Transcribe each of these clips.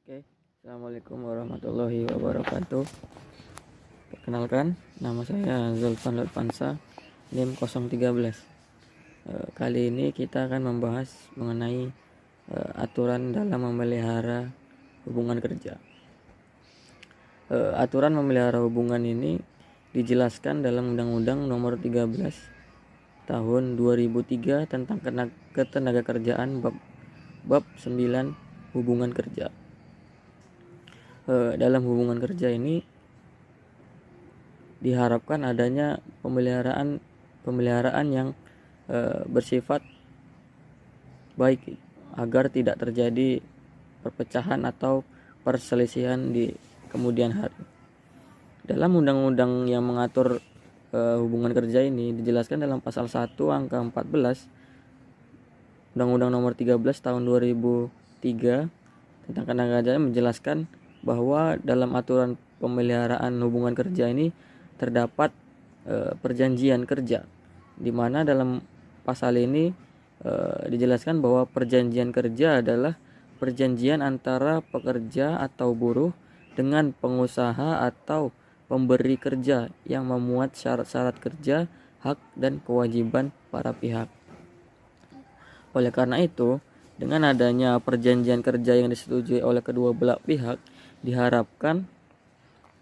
Oke, Assalamualaikum warahmatullahi wabarakatuh. Perkenalkan, nama saya Zulfan Lutfansa, NIM 013. Kali ini kita akan membahas mengenai aturan dalam memelihara hubungan kerja. Aturan memelihara hubungan ini dijelaskan dalam Undang-Undang Nomor 13 Tahun 2003 tentang ketenagakerjaan bab 9 hubungan kerja. Dalam hubungan kerja ini diharapkan adanya pemeliharaan yang bersifat baik agar tidak terjadi perpecahan atau perselisihan di kemudian hari. Dalam undang-undang yang mengatur hubungan kerja ini dijelaskan dalam pasal 1 angka 14 Undang-Undang Nomor 13 Tahun 2003 tentang ketenagakerjaan menjelaskan bahwa dalam aturan pemeliharaan hubungan kerja ini terdapat perjanjian kerja, di mana dalam pasal ini dijelaskan bahwa perjanjian kerja adalah perjanjian antara pekerja atau buruh dengan pengusaha atau pemberi kerja yang memuat syarat-syarat kerja, hak dan kewajiban para pihak. Oleh karena itu, dengan adanya perjanjian kerja yang disetujui oleh kedua belah pihak, diharapkan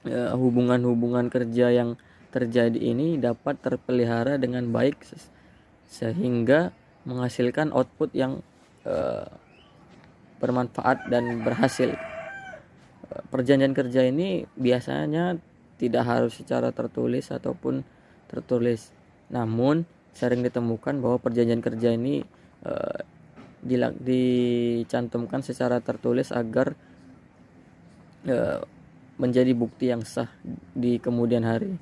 hubungan-hubungan kerja yang terjadi ini dapat terpelihara dengan baik sehingga menghasilkan output yang bermanfaat dan berhasil. Perjanjian kerja ini biasanya tidak harus secara tertulis ataupun tertulis, namun sering ditemukan bahwa perjanjian kerja ini dicantumkan secara tertulis agar menjadi bukti yang sah di kemudian hari.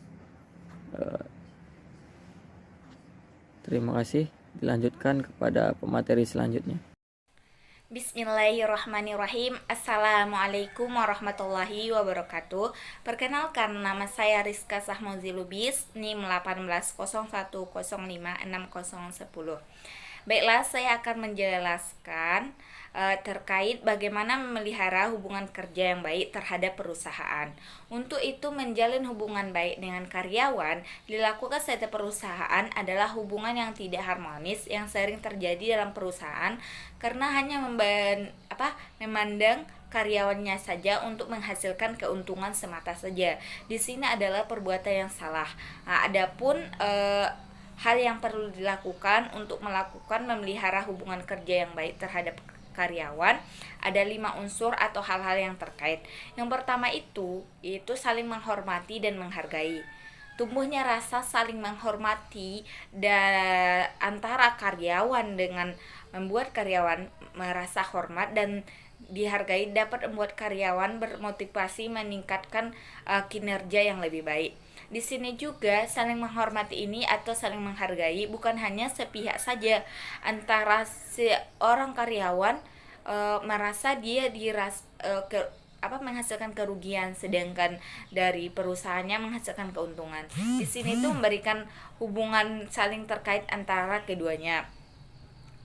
Terima kasih. Dilanjutkan kepada pemateri selanjutnya. Bismillahirrahmanirrahim. Assalamualaikum warahmatullahi wabarakatuh. Perkenalkan, nama saya Rizka Sahmozi Lubis, NIM 1801056010. Baiklah, saya akan menjelaskan terkait bagaimana memelihara hubungan kerja yang baik terhadap perusahaan. Untuk itu, menjalin hubungan baik dengan karyawan dilakukan setiap perusahaan adalah hubungan yang tidak harmonis yang sering terjadi dalam perusahaan karena hanya memandang karyawannya saja untuk menghasilkan keuntungan semata saja. Di sini adalah perbuatan yang salah. Adapun hal yang perlu dilakukan untuk melakukan memelihara hubungan kerja yang baik terhadap karyawan, ada 5 unsur atau hal-hal yang terkait. Yang pertama itu saling menghormati dan menghargai. Tumbuhnya rasa saling menghormati antara karyawan dengan membuat karyawan merasa hormat dan dihargai dapat membuat karyawan bermotivasi meningkatkan kinerja yang lebih baik. Di sini juga saling menghormati ini atau saling menghargai bukan hanya sepihak saja antara seorang karyawan merasa dia menghasilkan kerugian sedangkan dari perusahaannya menghasilkan keuntungan. Di sini tuh memberikan hubungan saling terkait antara keduanya.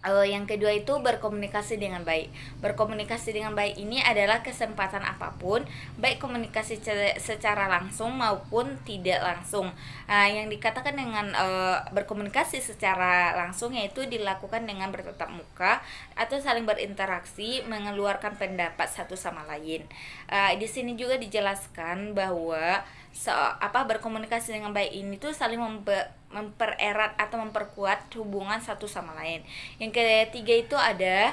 Yang kedua itu berkomunikasi dengan baik. Berkomunikasi dengan baik ini adalah kesempatan apapun, baik komunikasi secara langsung maupun tidak langsung. Yang dikatakan dengan berkomunikasi secara langsung yaitu dilakukan dengan bertatap muka atau saling berinteraksi, mengeluarkan pendapat satu sama lain. Di sini juga dijelaskan bahwa berkomunikasi dengan baik ini tuh saling mempererat atau memperkuat hubungan satu sama lain. Yang ketiga itu ada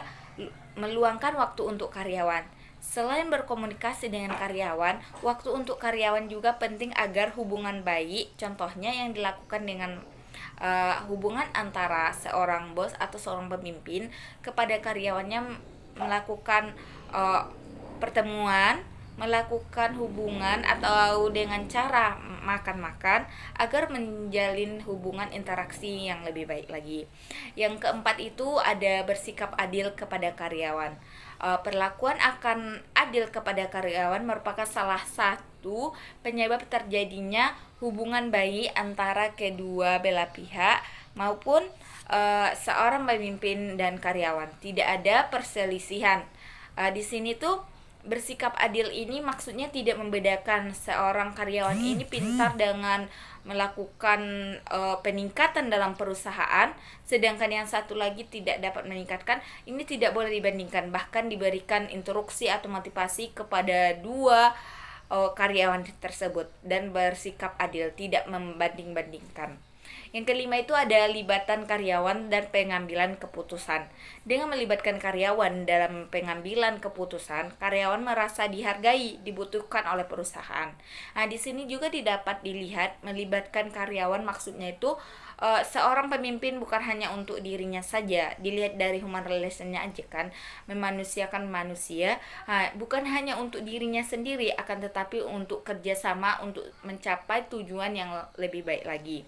meluangkan waktu untuk karyawan. Selain berkomunikasi dengan karyawan, waktu untuk karyawan juga penting agar hubungan baik. Contohnya yang dilakukan dengan hubungan antara seorang bos atau seorang pemimpin kepada karyawannya melakukan pertemuan, melakukan hubungan atau dengan cara makan-makan agar menjalin hubungan interaksi yang lebih baik lagi. Yang keempat itu ada bersikap adil kepada karyawan. Perlakuan akan adil kepada karyawan merupakan salah satu penyebab terjadinya hubungan baik antara kedua belah pihak maupun seorang pemimpin dan karyawan. Tidak ada perselisihan. Di sini tuh Bersikap adil ini maksudnya tidak membedakan seorang karyawan ini pintar dengan melakukan peningkatan dalam perusahaan, sedangkan yang satu lagi tidak dapat meningkatkan. Ini tidak boleh dibandingkan, bahkan diberikan instruksi atau motivasi kepada dua karyawan tersebut dan bersikap adil, tidak membanding-bandingkan. Yang kelima itu ada libatan karyawan dan pengambilan keputusan. Dengan melibatkan karyawan dalam pengambilan keputusan, karyawan merasa dihargai, dibutuhkan oleh perusahaan. Nah, di sini juga didapat dilihat melibatkan karyawan maksudnya itu seorang pemimpin bukan hanya untuk dirinya saja. Dilihat dari human relation-nya aja kan, memanusiakan manusia, bukan hanya untuk dirinya sendiri, akan tetapi untuk kerjasama untuk mencapai tujuan yang lebih baik lagi.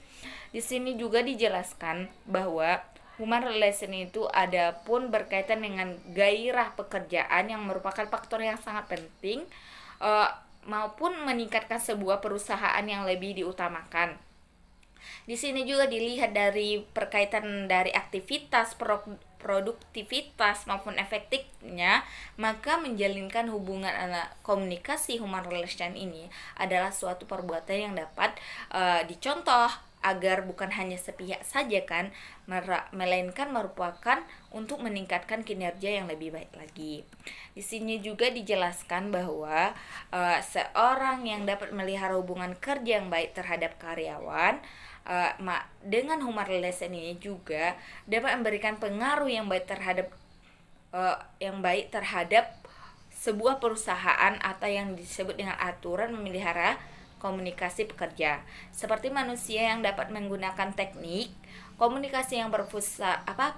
Di sini juga dijelaskan bahwa human relation itu ada pun berkaitan dengan gairah pekerjaan yang merupakan faktor yang sangat penting, maupun meningkatkan sebuah perusahaan yang lebih diutamakan. Di sini juga dilihat dari perkaitan dari aktivitas, produktivitas maupun efektifnya, maka menjalinkan hubungan komunikasi human relation ini adalah suatu perbuatan yang dapat dicontoh agar bukan hanya sepihak saja kan, melainkan merupakan untuk meningkatkan kinerja yang lebih baik lagi. Di sini juga dijelaskan bahwa seorang yang dapat melihara hubungan kerja yang baik terhadap karyawan dengan human relation ini juga dapat memberikan pengaruh yang baik terhadap sebuah perusahaan atau yang disebut dengan aturan memelihara komunikasi pekerja. Seperti manusia yang dapat menggunakan teknik komunikasi yang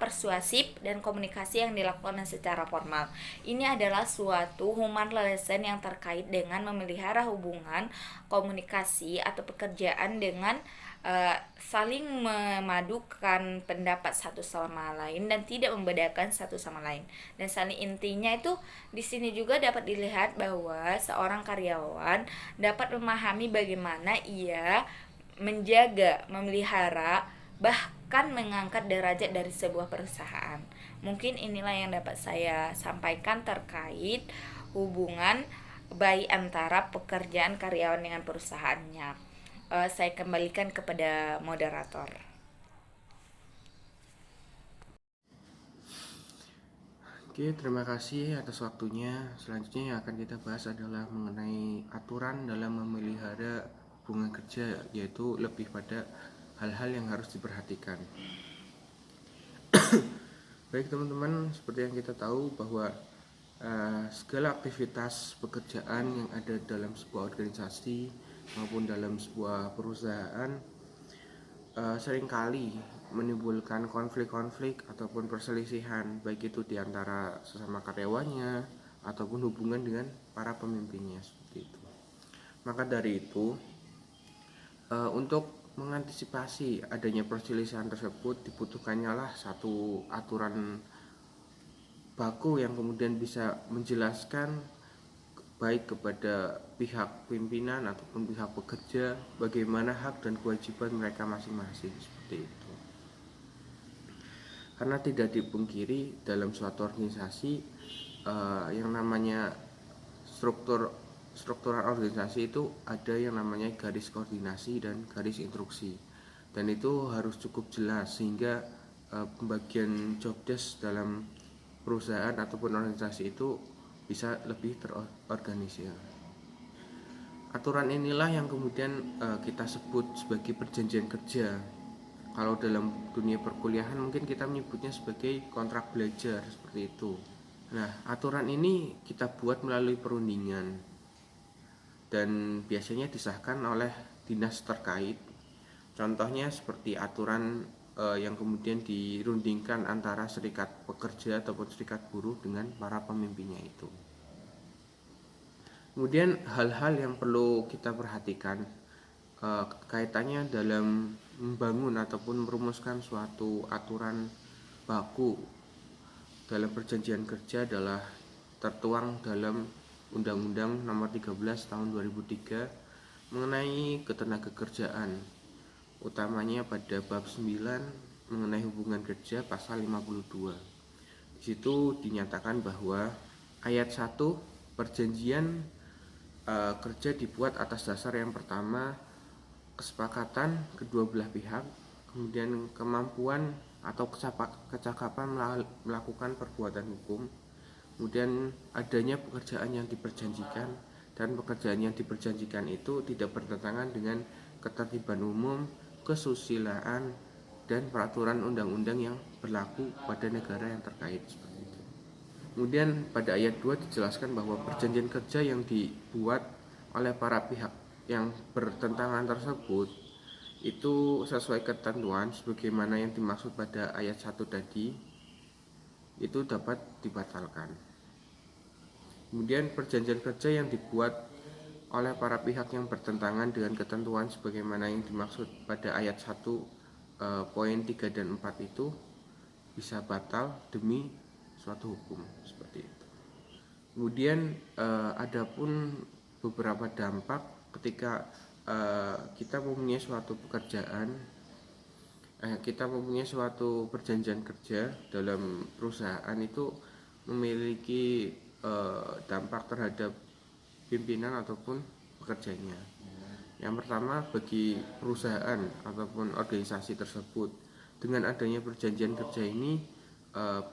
persuasif dan komunikasi yang dilakukan secara formal. Ini adalah suatu human relation yang terkait dengan memelihara hubungan komunikasi atau pekerjaan dengan saling memadukan pendapat satu sama lain dan tidak membedakan satu sama lain. Dan saling intinya itu di sini juga dapat dilihat bahwa seorang karyawan dapat memahami bagaimana ia menjaga, memelihara, bahkan mengangkat derajat dari sebuah perusahaan. Mungkin inilah yang dapat saya sampaikan terkait hubungan baik antara pekerjaan karyawan dengan perusahaannya. Saya kembalikan kepada moderator. Oke, terima kasih atas waktunya. Selanjutnya yang akan kita bahas adalah mengenai aturan dalam memelihara hubungan kerja, yaitu lebih pada hal-hal yang harus diperhatikan. Baik teman-teman, seperti yang kita tahu bahwa segala aktivitas pekerjaan yang ada dalam sebuah organisasi maupun dalam sebuah perusahaan seringkali menimbulkan konflik-konflik ataupun perselisihan, baik itu di antara sesama karyawannya ataupun hubungan dengan para pemimpinnya, seperti itu. Maka dari itu, untuk mengantisipasi adanya perselisihan tersebut dibutuhkannya lah satu aturan baku yang kemudian bisa menjelaskan baik kepada pihak pimpinan ataupun pihak pekerja bagaimana hak dan kewajiban mereka masing-masing, seperti itu. Karena tidak dipungkiri dalam suatu organisasi yang namanya struktural organisasi itu ada yang namanya garis koordinasi dan garis instruksi, dan itu harus cukup jelas sehingga pembagian job desk dalam perusahaan ataupun organisasi itu bisa lebih terorganisir. Aturan inilah yang kemudian kita sebut sebagai perjanjian kerja. Kalau dalam dunia perkuliahan mungkin kita menyebutnya sebagai kontrak belajar, seperti itu. Nah, aturan ini kita buat melalui perundingan dan biasanya disahkan oleh dinas terkait. Contohnya seperti aturan yang kemudian dirundingkan antara serikat pekerja ataupun serikat buruh dengan para pemimpinnya itu. Kemudian hal-hal yang perlu kita perhatikan kaitannya dalam membangun ataupun merumuskan suatu aturan baku dalam perjanjian kerja adalah tertuang dalam Undang-Undang Nomor 13 Tahun 2003 mengenai ketenagakerjaan, utamanya pada bab 9 mengenai hubungan kerja pasal 52. Di situ dinyatakan bahwa ayat 1 Perjanjian kerja dibuat atas dasar yang pertama kesepakatan kedua belah pihak, kemudian kemampuan atau kecakapan melakukan perbuatan hukum, kemudian adanya pekerjaan yang diperjanjikan, dan pekerjaan yang diperjanjikan itu tidak bertentangan dengan ketertiban umum, kesusilaan, dan peraturan undang-undang yang berlaku pada negara yang terkait, seperti itu. Kemudian pada ayat 2 dijelaskan bahwa perjanjian kerja yang dibuat oleh para pihak yang bertentangan tersebut itu sesuai ketentuan sebagaimana yang dimaksud pada ayat 1 tadi, itu dapat dibatalkan. Kemudian perjanjian kerja yang dibuat oleh para pihak yang bertentangan dengan ketentuan sebagaimana yang dimaksud pada ayat 1 poin 3 dan 4 itu bisa batal demi suatu hukum, seperti itu. Kemudian adapun beberapa dampak ketika kita mempunyai suatu pekerjaan, kita mempunyai suatu perjanjian kerja dalam perusahaan itu memiliki dampak terhadap pimpinan ataupun pekerjanya. Yang pertama, bagi perusahaan ataupun organisasi tersebut, dengan adanya perjanjian kerja ini,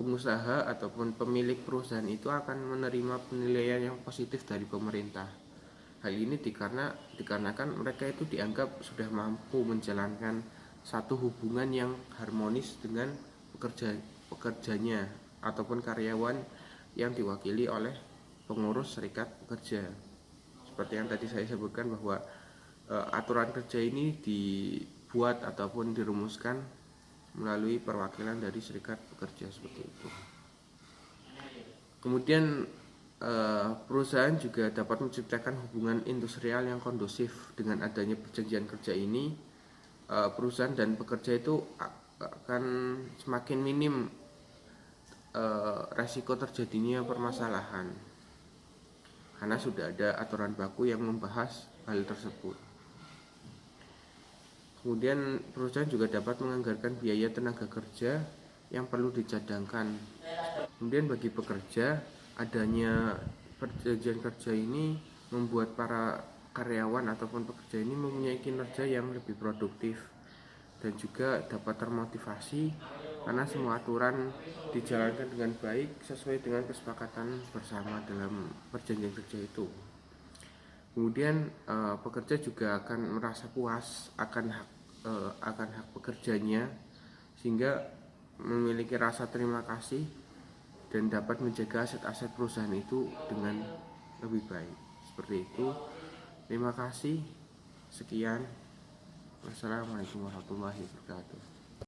pengusaha ataupun pemilik perusahaan itu akan menerima penilaian yang positif dari pemerintah. Hal ini dikarenakan mereka itu dianggap sudah mampu menjalankan satu hubungan yang harmonis dengan pekerjanya ataupun karyawan yang diwakili oleh pengurus serikat pekerja. Seperti yang tadi saya sebutkan bahwa aturan kerja ini dibuat ataupun dirumuskan melalui perwakilan dari serikat pekerja, seperti itu. Kemudian perusahaan juga dapat menciptakan hubungan industrial yang kondusif. Dengan adanya perjanjian kerja ini, perusahaan dan pekerja itu akan semakin minim resiko terjadinya permasalahan karena sudah ada aturan baku yang membahas hal tersebut. Kemudian perusahaan juga dapat menganggarkan biaya tenaga kerja yang perlu dicadangkan. Kemudian bagi pekerja, adanya perjanjian kerja ini membuat para karyawan ataupun pekerja ini mempunyai kinerja yang lebih produktif dan juga dapat termotivasi karena semua aturan dijalankan dengan baik sesuai dengan kesepakatan bersama dalam perjanjian kerja itu. Kemudian pekerja juga akan merasa puas akan hak pekerjanya sehingga memiliki rasa terima kasih dan dapat menjaga aset-aset perusahaan itu dengan lebih baik. Seperti itu. Terima kasih. Sekian. Wassalamualaikum warahmatullahi wabarakatuh.